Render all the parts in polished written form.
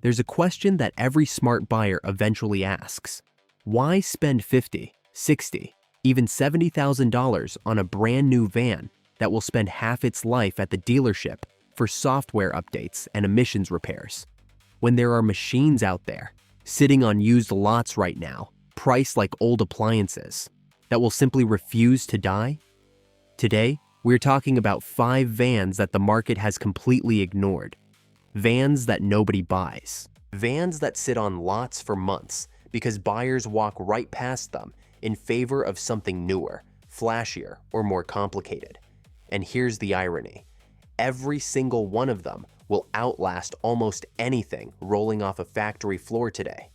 there's a question that every smart buyer eventually asks. Why spend $50, $60, even $70,000 on a brand new van that will spend half its life at the dealership for software updates and emissions repairs, when there are machines out there sitting on used lots right now, priced like old appliances, that will simply refuse to die? Today, we're talking about 5 vans that the market has completely ignored. Vans that nobody buys. Vans that sit on lots for months because buyers walk right past them in favor of something newer, flashier, or more complicated. And here's the irony. Every single one of them will outlast almost anything rolling off a factory floor today.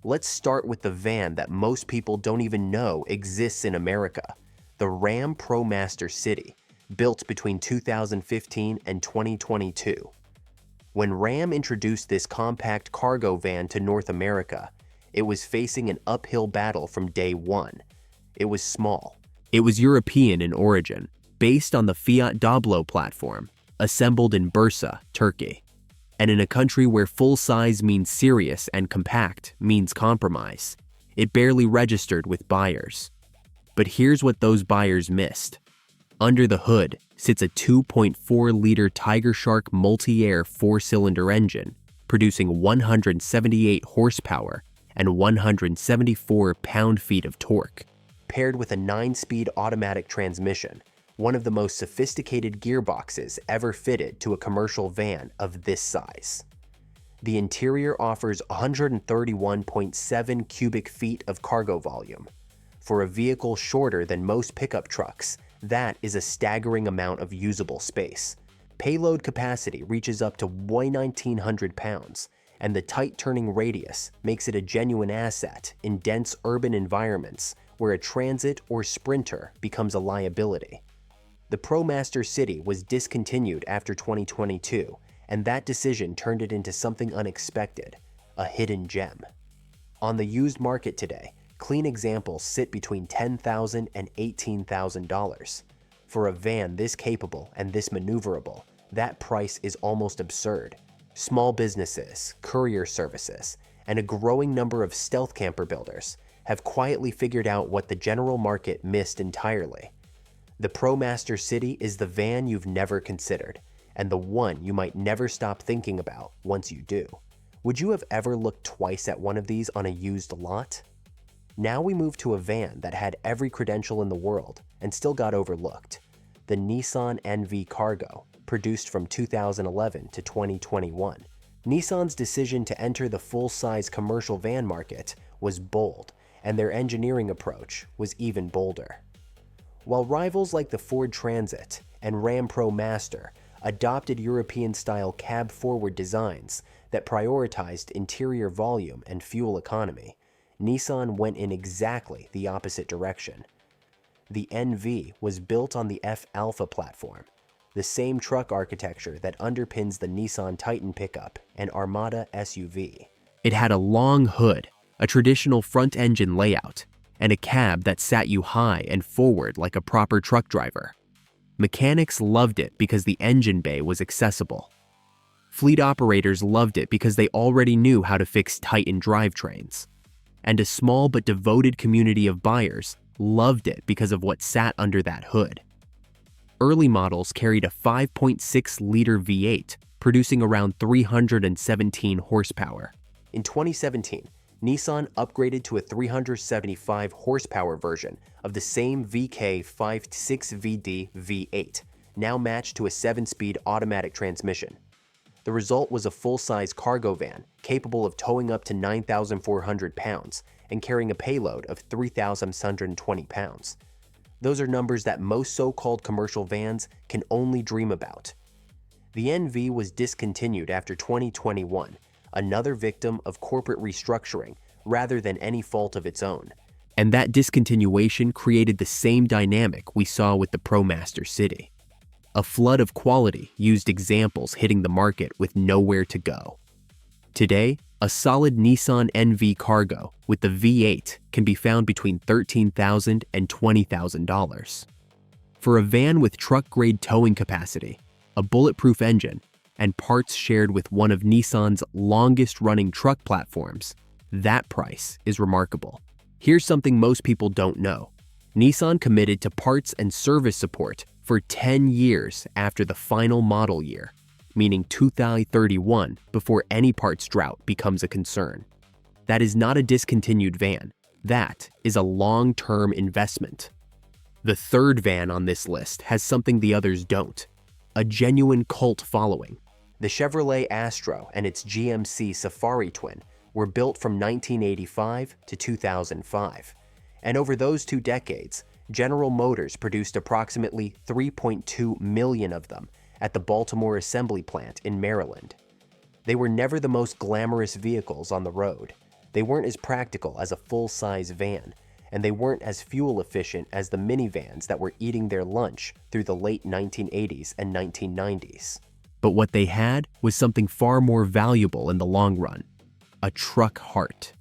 Let's start with the van that most people don't even know exists in America, the Ram ProMaster City, built between 2015 and 2022. When Ram introduced this compact cargo van to North America, it was facing an uphill battle from day one. It was small. It was European in origin, based on the Fiat Doblo platform, assembled in Bursa, Turkey. And in a country where full size means serious and compact means compromise, it barely registered with buyers. But here's what those buyers missed. Under the hood sits a 2.4-liter Tiger Shark multi-air 4-cylinder engine, producing 178 horsepower and 174 pound-feet of torque, paired with a 9-speed automatic transmission, one of the most sophisticated gearboxes ever fitted to a commercial van of this size. The interior offers 131.7 cubic feet of cargo volume. For a vehicle shorter than most pickup trucks, that is a staggering amount of usable space. Payload capacity reaches up to 1,900 pounds, and the tight turning radius makes it a genuine asset in dense urban environments where a Transit or Sprinter becomes a liability. The ProMaster City was discontinued after 2022, and that decision turned it into something unexpected, a hidden gem. On the used market today, clean examples sit between $10,000 and $18,000. For a van this capable and this maneuverable, that price is almost absurd. Small businesses, courier services, and a growing number of stealth camper builders have quietly figured out what the general market missed entirely. The ProMaster City is the van you've never considered, and the one you might never stop thinking about once you do. Would you have ever looked twice at one of these on a used lot? Now we move to a van that had every credential in the world and still got overlooked. The Nissan NV Cargo, produced from 2011 to 2021. Nissan's decision to enter the full-size commercial van market was bold, and their engineering approach was even bolder. While rivals like the Ford Transit and Ram ProMaster adopted European-style cab-forward designs that prioritized interior volume and fuel economy, Nissan went in exactly the opposite direction. The NV was built on the F-Alpha platform, the same truck architecture that underpins the Nissan Titan pickup and Armada SUV. It had a long hood, a traditional front-engine layout, and a cab that sat you high and forward like a proper truck driver. Mechanics loved it because the engine bay was accessible. Fleet operators loved it because they already knew how to fix Titan drivetrains. And a small but devoted community of buyers loved it because of what sat under that hood. Early models carried a 5.6-liter V8, producing around 317 horsepower. In 2017, Nissan upgraded to a 375 horsepower version of the same VK56VD V8, now matched to a 7-speed automatic transmission. The result was a full-size cargo van capable of towing up to 9,400 pounds and carrying a payload of 3,620 pounds. Those are numbers that most so-called commercial vans can only dream about. The NV was discontinued after 2021, another victim of corporate restructuring rather than any fault of its own. And that discontinuation created the same dynamic we saw with the ProMaster City. A flood of quality used examples hitting the market with nowhere to go. Today, a solid Nissan NV Cargo with the V8 can be found between $13,000 and $20,000. For a van with truck-grade towing capacity, a bulletproof engine, and parts shared with one of Nissan's longest-running truck platforms. That price is remarkable. Here's something most people don't know. Nissan committed to parts and service support for 10 years after the final model year, meaning 2031 before any parts drought becomes a concern. That is not a discontinued van. That is a long-term investment. The third van on this list has something the others don't: a genuine cult following. The Chevrolet Astro and its GMC Safari twin were built from 1985 to 2005, and over those 2 decades, General Motors produced approximately 3.2 million of them at the Baltimore Assembly Plant in Maryland. They were never the most glamorous vehicles on the road. They weren't as practical as a full-size van, and they weren't as fuel efficient as the minivans that were eating their lunch through the late 1980s and 1990s. But what they had was something far more valuable in the long run: a truck heart.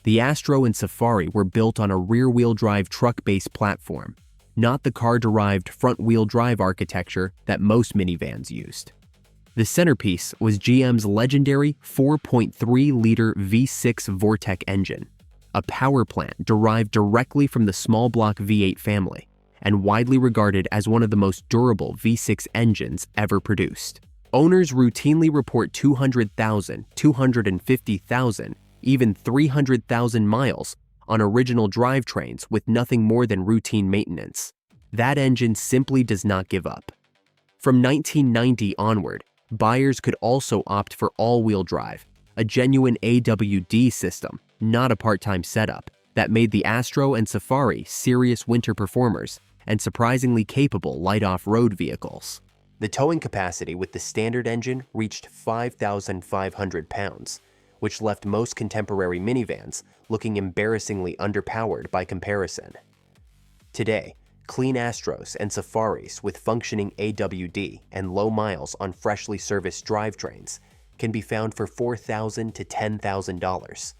The Astro and Safari were built on a rear-wheel drive truck-based platform, not the car-derived front-wheel drive architecture that most minivans used. The centerpiece was GM's legendary 4.3-liter V6 Vortec engine, a power plant derived directly from the small block V8 family, and widely regarded as one of the most durable V6 engines ever produced. Owners routinely report 200,000, 250,000, even 300,000 miles on original drivetrains with nothing more than routine maintenance. That engine simply does not give up. From 1990 onward, buyers could also opt for all-wheel drive, a genuine AWD system, not a part-time setup, that made the Astro and Safari serious winter performers and surprisingly capable light off-road vehicles. The towing capacity with the standard engine reached 5,500 pounds, which left most contemporary minivans looking embarrassingly underpowered by comparison. Today, clean Astros and Safaris with functioning AWD and low miles on freshly serviced drivetrains can be found for $4,000 to $10,000.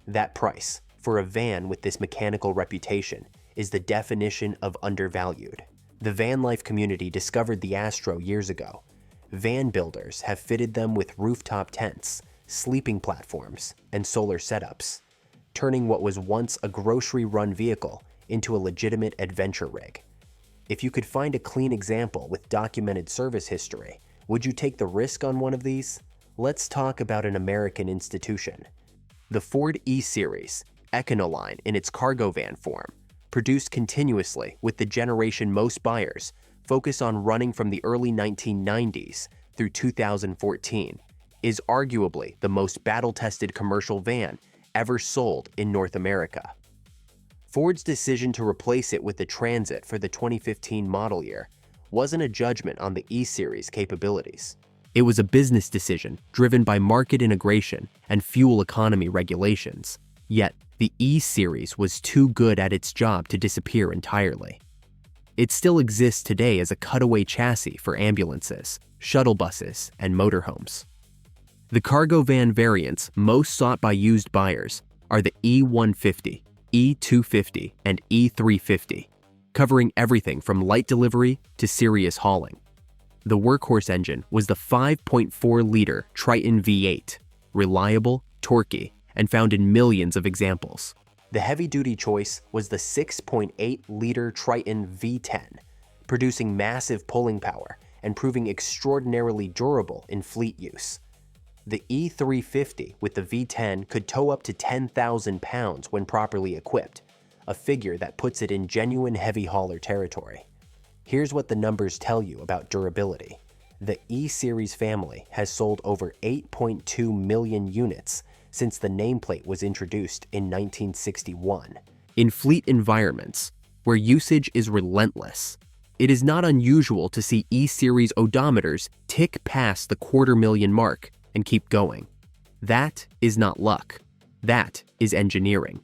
That price, for a van with this mechanical reputation, is the definition of undervalued. The van life community discovered the Astro years ago. Van builders have fitted them with rooftop tents, sleeping platforms, and solar setups, turning what was once a grocery-run vehicle into a legitimate adventure rig. If you could find a clean example with documented service history, would you take the risk on one of these? Let's talk about an American institution. The Ford E-Series, Econoline in its cargo van form, produced continuously with the generation most buyers focus on running from the early 1990s through 2014, is arguably the most battle-tested commercial van ever sold in North America. Ford's decision to replace it with the Transit for the 2015 model year wasn't a judgment on the E-Series capabilities. It was a business decision driven by market integration and fuel economy regulations. Yet, the E-Series was too good at its job to disappear entirely. It still exists today as a cutaway chassis for ambulances, shuttle buses, and motorhomes. The cargo van variants most sought by used buyers are the E150, E250, and E350, covering everything from light delivery to serious hauling. The workhorse engine was the 5.4-liter Triton V8, reliable, torquey, and found in millions of examples. The heavy-duty choice was the 6.8-liter Triton V10, producing massive pulling power and proving extraordinarily durable in fleet use. The E350 with the V10 could tow up to 10,000 pounds when properly equipped, a figure that puts it in genuine heavy hauler territory. Here's what the numbers tell you about durability. The E-Series family has sold over 8.2 million units since the nameplate was introduced in 1961. In fleet environments, where usage is relentless, it is not unusual to see E-Series odometers tick past the 250,000 mark and keep going. That is not luck. That is engineering.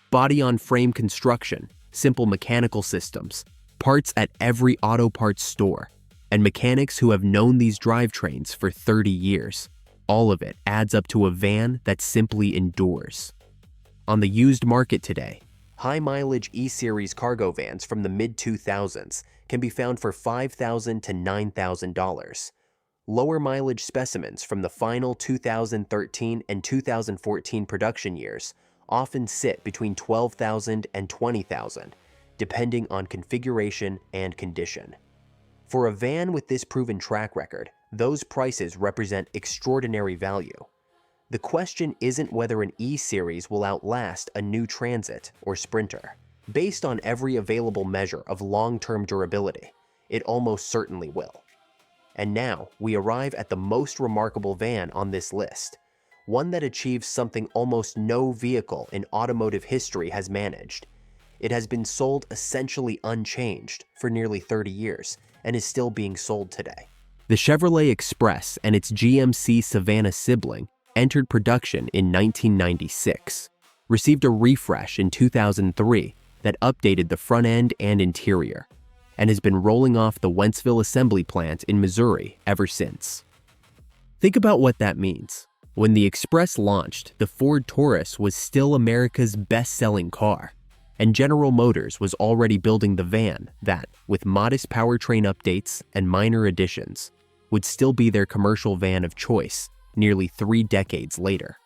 Body-on-frame construction, simple mechanical systems, parts at every auto parts store, and mechanics who have known these drivetrains for 30 years. All of it adds up to a van that simply endures. On the used market today, high-mileage E-Series cargo vans from the mid-2000s can be found for $5,000 to $9,000. lower mileage specimens from the final 2013 and 2014 production years often sit between $12,000 and $20,000, depending on configuration and condition. For a van with this proven track record, those prices represent extraordinary value. The question isn't whether an E-Series will outlast a new Transit or Sprinter. Based on every available measure of long-term durability, it almost certainly will. And now, we arrive at the most remarkable van on this list, one that achieves something almost no vehicle in automotive history has managed. It has been sold essentially unchanged for nearly 30 years and is still being sold today. The Chevrolet Express and its GMC Savannah sibling entered production in 1996, received a refresh in 2003 that updated the front end and interior, and has been rolling off the Wentzville assembly plant in Missouri ever since. Think about what that means. When the Express launched, the Ford Taurus was still America's best-selling car, and General Motors was already building the van that, with modest powertrain updates and minor additions, would still be their commercial van of choice nearly 3 decades later.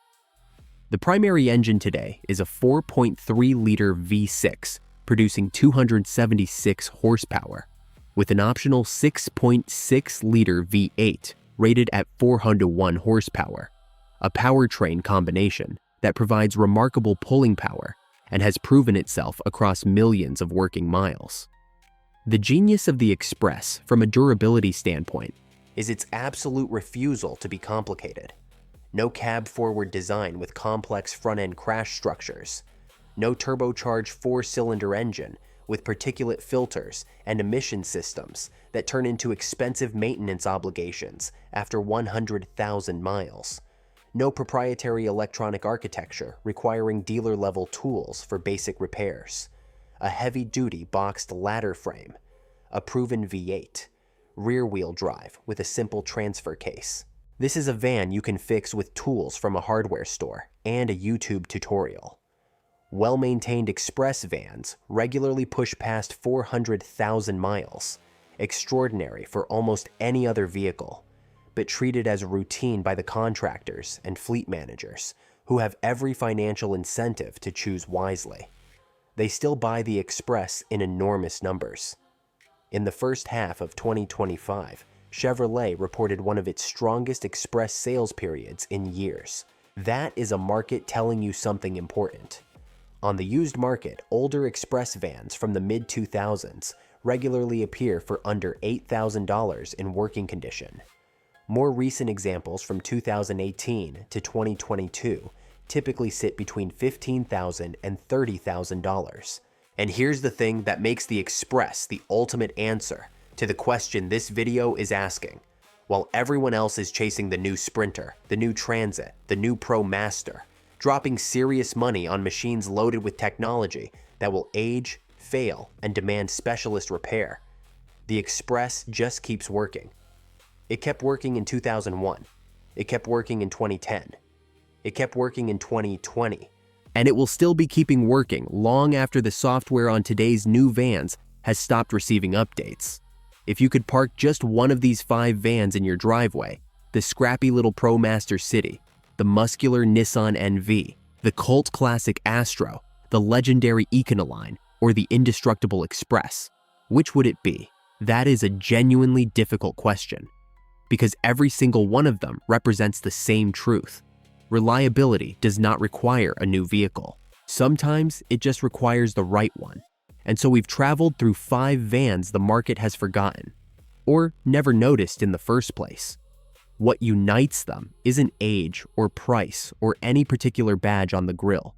The primary engine today is a 4.3-liter V6 producing 276 horsepower, with an optional 6.6-liter V8 rated at 401 horsepower, a powertrain combination that provides remarkable pulling power and has proven itself across millions of working miles. The genius of the Express from a durability standpoint is its absolute refusal to be complicated. No cab-forward design with complex front-end crash structures. No turbocharged 4-cylinder engine with particulate filters and emission systems that turn into expensive maintenance obligations after 100,000 miles. No proprietary electronic architecture requiring dealer-level tools for basic repairs. A heavy-duty boxed ladder frame. A proven V8. Rear-wheel drive with a simple transfer case. This is a van you can fix with tools from a hardware store and a YouTube tutorial. Well-maintained Express vans regularly push past 400,000 miles, extraordinary for almost any other vehicle, but treated as routine by the contractors and fleet managers who have every financial incentive to choose wisely. They still buy the Express in enormous numbers. In the first half of 2025, Chevrolet reported one of its strongest Express sales periods in years. That is a market telling you something important. On the used market, older Express vans from the mid-2000s regularly appear for under $8,000 in working condition. More recent examples from 2018 to 2022 typically sit between $15,000 and $30,000. And here's the thing that makes the Express the ultimate answer to the question this video is asking. While everyone else is chasing the new Sprinter, the new Transit, the new ProMaster, dropping serious money on machines loaded with technology that will age, fail, and demand specialist repair, the Express just keeps working. It kept working in 2001. It kept working in 2010. It kept working in 2020. And it will still be keeping working long after the software on today's new vans has stopped receiving updates. If you could park just one of these 5 vans in your driveway, the scrappy little ProMaster City, the muscular Nissan NV, the cult classic Astro, the legendary Econoline, or the indestructible Express, which would it be? That is a genuinely difficult question, because every single one of them represents the same truth. Reliability does not require a new vehicle. Sometimes it just requires the right one. And so we've traveled through 5 vans the market has forgotten, or never noticed in the first place. What unites them isn't age or price or any particular badge on the grille.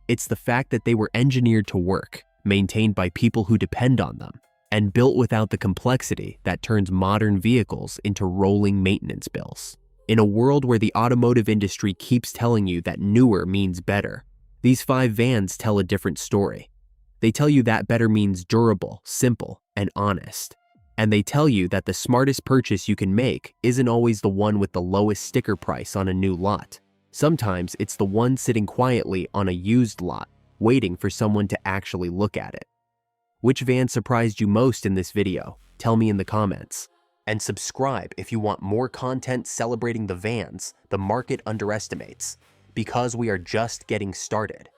It's the fact that they were engineered to work, maintained by people who depend on them, and built without the complexity that turns modern vehicles into rolling maintenance bills. In a world where the automotive industry keeps telling you that newer means better, these 5 vans tell a different story. They tell you that better means durable, simple, and honest. And they tell you that the smartest purchase you can make isn't always the one with the lowest sticker price on a new lot. Sometimes it's the one sitting quietly on a used lot, waiting for someone to actually look at it. Which van surprised you most in this video? Tell me in the comments. And subscribe if you want more content celebrating the vans the market underestimates, because we are just getting started.